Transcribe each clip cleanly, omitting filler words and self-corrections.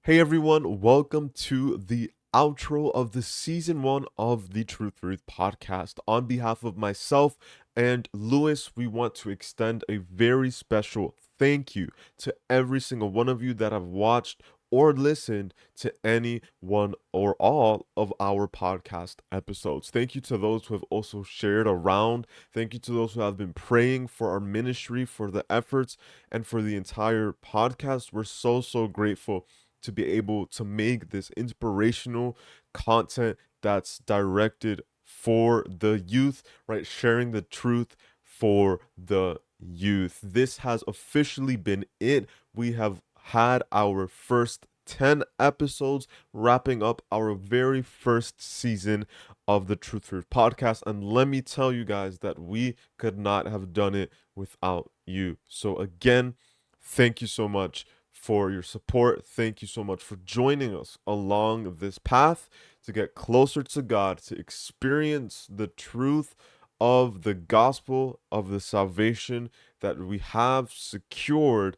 Hey everyone, welcome to the outro of the season one of the Truth4Youth podcast. On behalf of myself and Lewis, we want to extend a very special thank you to every single one of you that have watched or listened to any one or all of our podcast episodes. Thank you to those who have also shared around. Thank you to those who have been praying for our ministry, for the efforts, and for the entire podcast. We're so grateful to be able to make this inspirational content that's directed for the youth, right? Sharing the truth for the youth. This has officially been it. We have had our first 10 episodes, wrapping up our very first season of the Truth4Youth podcast. And let me tell you guys that we could not have done it without you. So, again, thank you so much for your support. Thank you so much for joining us along this path to get closer to God, to experience the truth of the gospel of the salvation that we have secured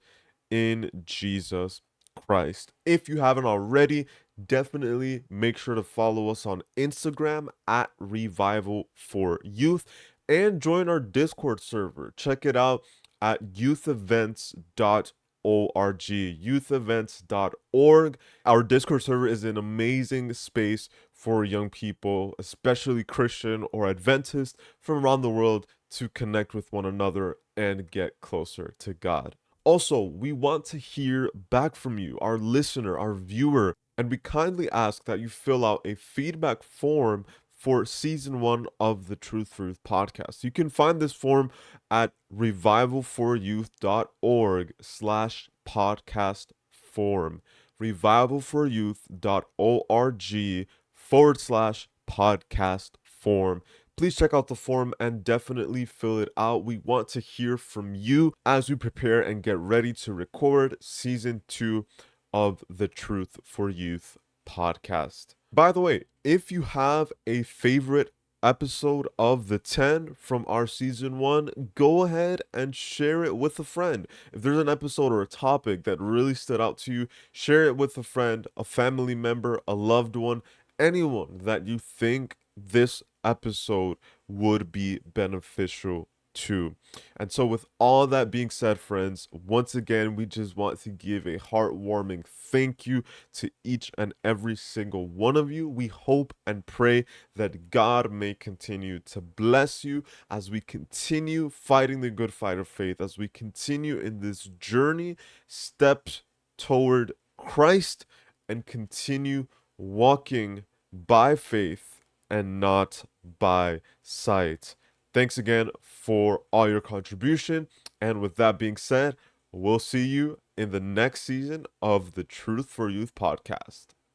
in Jesus Christ. If you haven't already, definitely make sure to follow us on Instagram at Revival4Youth and join our Discord server. Check it out at youthevents.org, youthevents.org. Our Discord server is an amazing space for young people, especially Christian or Adventist from around the world, to connect with one another and get closer to God. Also, we want to hear back from you, our listener, our viewer, and we kindly ask that you fill out a feedback form for season one of the Truth4Youth podcast. You can find this form at revival4youth.org/podcast form. revival4youth.org/podcast form. Please check out the form and definitely fill it out. We want to hear from you as we prepare and get ready to record season two of the Truth4Youth podcast. By the way, if you have a favorite episode of the 10 from our season one, go ahead and share it with a friend. If there's an episode or a topic that really stood out to you, share it with a friend, a family member, a loved one, anyone that you think this episode would be beneficial to. And so, with all that being said, friends, once again, we just want to give a heartwarming thank you to each and every single one of you. We hope and pray that God may continue to bless you as we continue fighting the good fight of faith, as we continue in this journey, steps toward Christ, and continue walking by faith and not by sight. Thanks again for all your contribution. And with that being said, we'll see you in the next season of the Truth4Youth podcast.